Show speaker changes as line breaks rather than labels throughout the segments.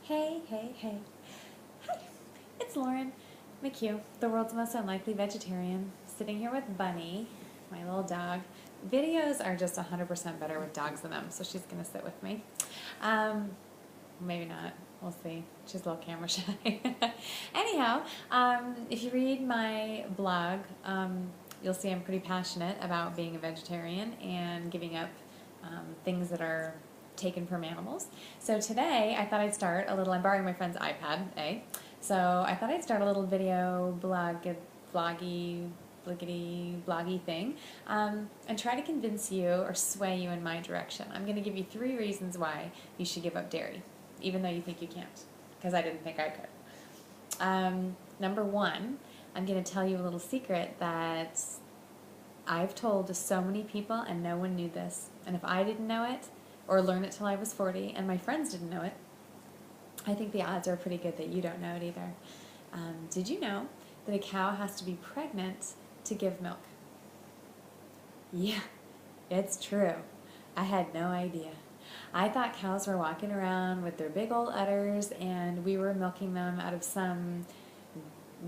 Hey, hey, hey. Hi, it's Lauren McHugh, the world's most unlikely vegetarian, sitting here with Bunny, my little dog. Videos are just 100% better with dogs in them, so she's going to sit with me. Maybe not. We'll see. She's a little camera shy. Anyhow, if you read my blog, you'll see I'm pretty passionate about being a vegetarian and giving up things that are taken from animals. So today I thought I'd start a little, I'm borrowing my friend's iPad, so I thought I'd start a little video bloggy thing, and try to convince you or sway you in my direction. I'm going to give you 3 reasons why you should give up dairy, even though you think you can't, because I didn't think I could. Number 1, I'm going to tell you a little secret that I've told to so many people and no one knew this. And if I didn't know it, or learn it till I was 40, and my friends didn't know it, I think the odds are pretty good that you don't know it either. Did you know that a cow has to be pregnant to give milk? Yeah, it's true. I had no idea. I thought cows were walking around with their big old udders and we were milking them out of some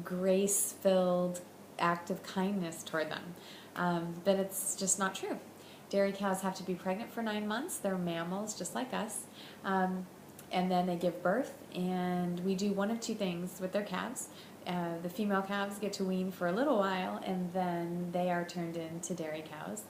grace-filled act of kindness toward them. But it's just not true. Dairy cows have to be pregnant for 9 months. They're mammals just like us. And then they give birth, and we do one of 2 things with their calves. The female calves get to wean for a little while, and then they are turned into dairy cows.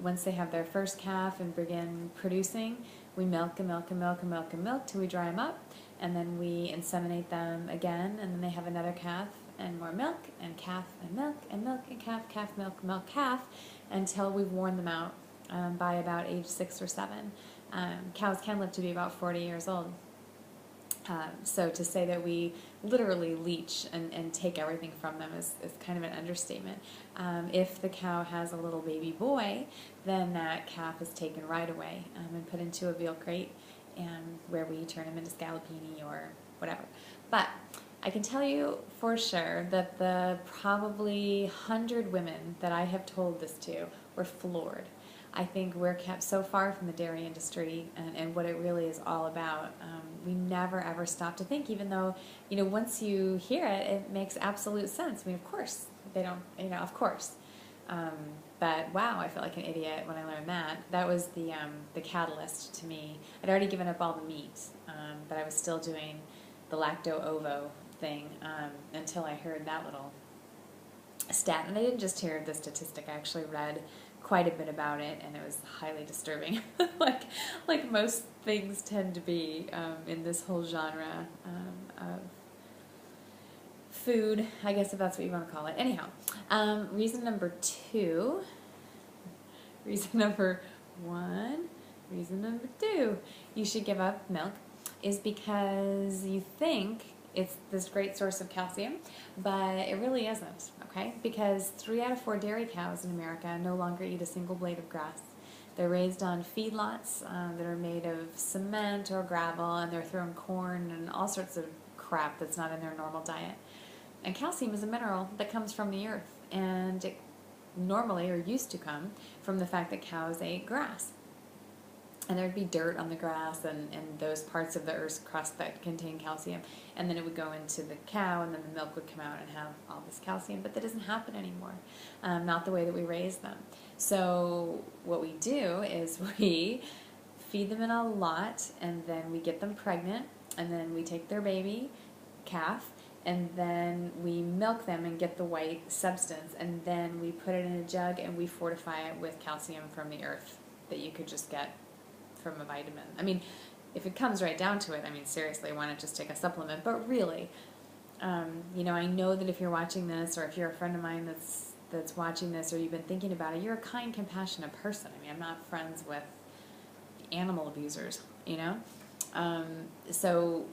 Once they have their first calf and begin producing, we milk and milk and milk and milk and milk till we dry them up, and then we inseminate them again, and then they have another calf and more milk and calf and milk and milk and calf, calf, milk, milk, calf, until we've worn them out by about age 6 or 7. Cows can live to be about 40 years old. So to say that we literally leech and take everything from them is kind of an understatement. If the cow has a little baby boy, then that calf is taken right away and put into a veal crate, and where we turn him into scallopini or whatever. But I can tell you for sure that the probably 100 women that I have told this to were floored. I think we're kept so far from the dairy industry and what it really is all about. We never ever stop to think, even though, once you hear it, it makes absolute sense. I mean, of course, they don't, of course. But wow, I felt like an idiot when I learned that. That was the catalyst to me. I'd already given up all the meat, but I was still doing the lacto-ovo thing until I heard that little stat. And I didn't just hear the statistic, I actually read quite a bit about it, and it was highly disturbing. like most things tend to be in this whole genre of food, I guess, if that's what you want to call it. Anyhow, reason number 2, reason number 1, reason number 2, you should give up milk is because you think it's this great source of calcium, but it really isn't, okay? Because 3 out of 4 dairy cows in America no longer eat a single blade of grass. They're raised on feedlots that are made of cement or gravel, and they're thrown corn and all sorts of crap that's not in their normal diet. And calcium is a mineral that comes from the earth, and it normally, or used to come, from the fact that cows ate grass. And there'd be dirt on the grass and those parts of the earth's crust that contain calcium. And then it would go into the cow, and then the milk would come out and have all this calcium. But that doesn't happen anymore, not the way that we raise them. So what we do is we feed them in a lot, and then we get them pregnant, and then we take their baby calf, and then we milk them and get the white substance, and then we put it in a jug and we fortify it with calcium from the earth that you could just get from a vitamin. I mean, if it comes right down to it, I mean, seriously, why not just take a supplement? But really, I know that if you're watching this, or if you're a friend of mine that's watching this, or you've been thinking about it, you're a kind, compassionate person. I mean, I'm not friends with animal abusers, So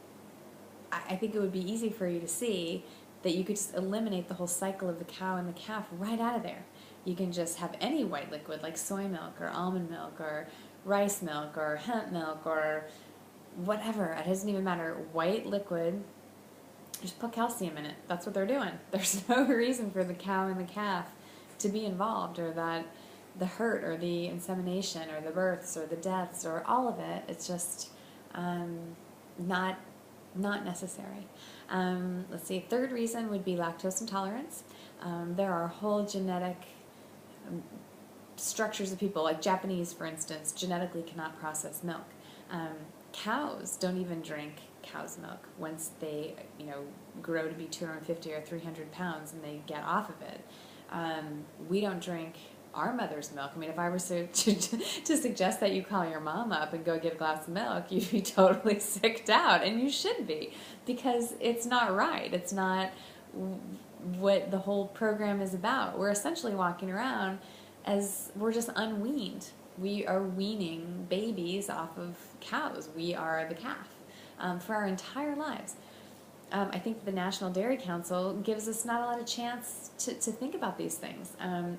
I think it would be easy for you to see that you could just eliminate the whole cycle of the cow and the calf right out of there. You can just have any white liquid like soy milk or almond milk or rice milk or hemp milk or whatever. It doesn't even matter. White liquid, just put calcium in it. That's what they're doing. There's no reason for the cow and the calf to be involved, or that the hurt or the insemination or the births or the deaths or all of it. It's just not Not necessary. Let's see, third reason would be lactose intolerance. There are whole genetic structures of people, like Japanese, for instance, genetically cannot process milk. Um, Cows don't even drink cow's milk once they, grow to be 250 or 300 pounds and they get off of it. We don't drink our mother's milk. I mean, if I were to suggest that you call your mom up and go get a glass of milk, you'd be totally sicked out, and you should be, because it's not right. It's not what the whole program is about. We're essentially walking around as we're just unweaned. We are weaning babies off of cows. We are the calf for our entire lives. I think the National Dairy Council gives us not a lot of chance to think about these things.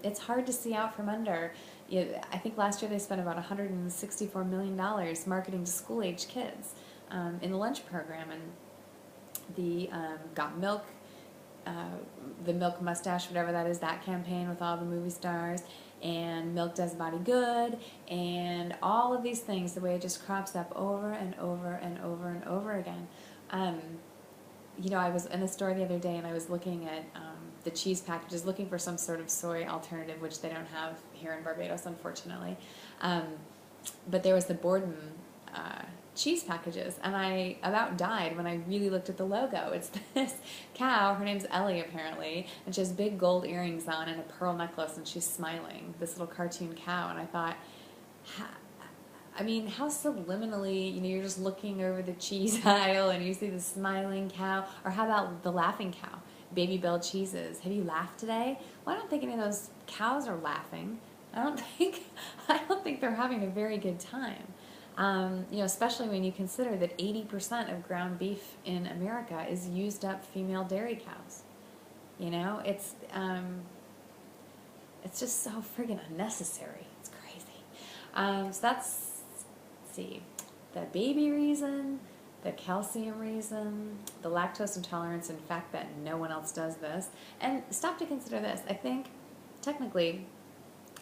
It's hard to see out from under. I think last year they spent about $164 million marketing to school-age kids in the lunch program, and the Got Milk, the Milk Mustache, whatever that is, that campaign with all the movie stars, and Milk Does Body Good, and all of these things, the way it just crops up over and over and over and over again. I was in a store the other day and I was looking at the cheese packages, looking for some sort of soy alternative, which they don't have here in Barbados, unfortunately. But there was the Borden cheese packages, and I about died when I really looked at the logo. It's this cow, her name's Ellie apparently, and she has big gold earrings on and a pearl necklace, and she's smiling, this little cartoon cow, and I thought, how subliminally, you're just looking over the cheese aisle and you see the smiling cow. Or how about the laughing cow, Baby Bell cheeses? Have you laughed today? Well, I don't think any of those cows are laughing. I don't think they're having a very good time. Especially when you consider that 80% of ground beef in America is used up female dairy cows. It's just so friggin' unnecessary. It's crazy. So that's, let's see, the baby reason, the calcium reason, the lactose intolerance, and fact that no one else does this. And stop to consider this. I think, technically,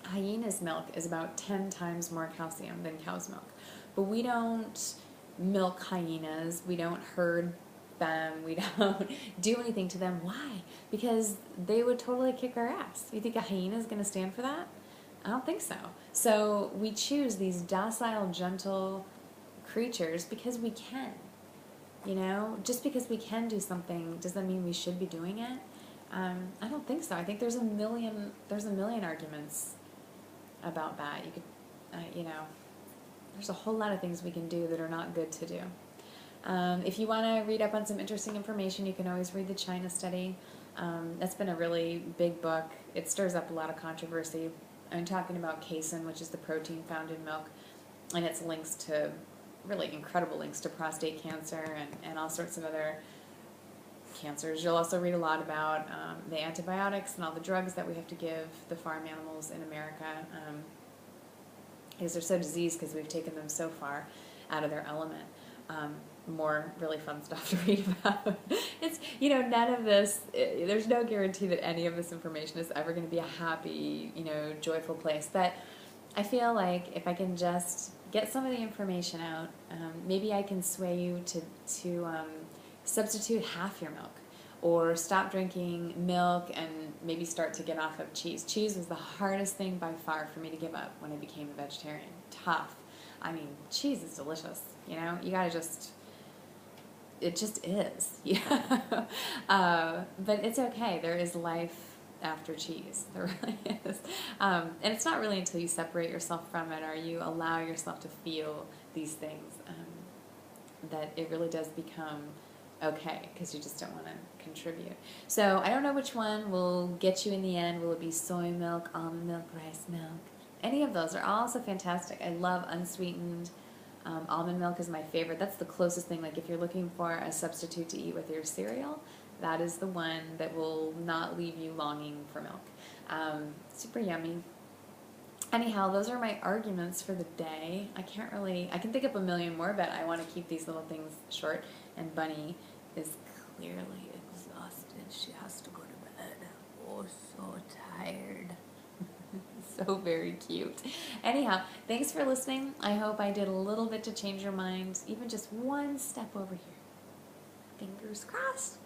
hyena's milk is about 10 times more calcium than cow's milk. But we don't milk hyenas, we don't herd them, we don't do anything to them. Why? Because they would totally kick our ass. You think a hyena is going to stand for that? I don't think so. So we choose these docile, gentle creatures because we can. Just because we can do something doesn't mean we should be doing it. I don't think so. I think there's a million arguments about that. You could, there's a whole lot of things we can do that are not good to do. If you want to read up on some interesting information, you can always read the China study. That's been a really big book. It stirs up a lot of controversy. I'm talking about casein, which is the protein found in milk, and its links to, really incredible links to prostate cancer and all sorts of other cancers. You'll also read a lot about the antibiotics and all the drugs that we have to give the farm animals in America, because they're so diseased because we've taken them so far out of their element. More really fun stuff to read about. It's, none of this, there's no guarantee that any of this information is ever going to be a happy, joyful place. But I feel like if I can just get some of the information out, maybe I can sway you to substitute half your milk, or stop drinking milk and maybe start to get off of cheese. Cheese was the hardest thing by far for me to give up when I became a vegetarian. Tough. Cheese is delicious. You gotta it just is. Yeah. But it's okay. There is life after cheese. There really is. And it's not really until you separate yourself from it or you allow yourself to feel these things that it really does become okay, because you just don't want to contribute. So I don't know which one will get you in the end. Will it be soy milk, almond milk, rice milk? Any of those are also fantastic. I love unsweetened. Almond milk is my favorite. That's the closest thing. Like if you're looking for a substitute to eat with your cereal, that is the one that will not leave you longing for milk. Super yummy. Anyhow, those are my arguments for the day. I can think up a million more, but I want to keep these little things short. And Bunny is clearly exhausted. She has to go to bed. Oh, so tired. So very cute. Anyhow, thanks for listening. I hope I did a little bit to change your mind, even just one step over here. Fingers crossed.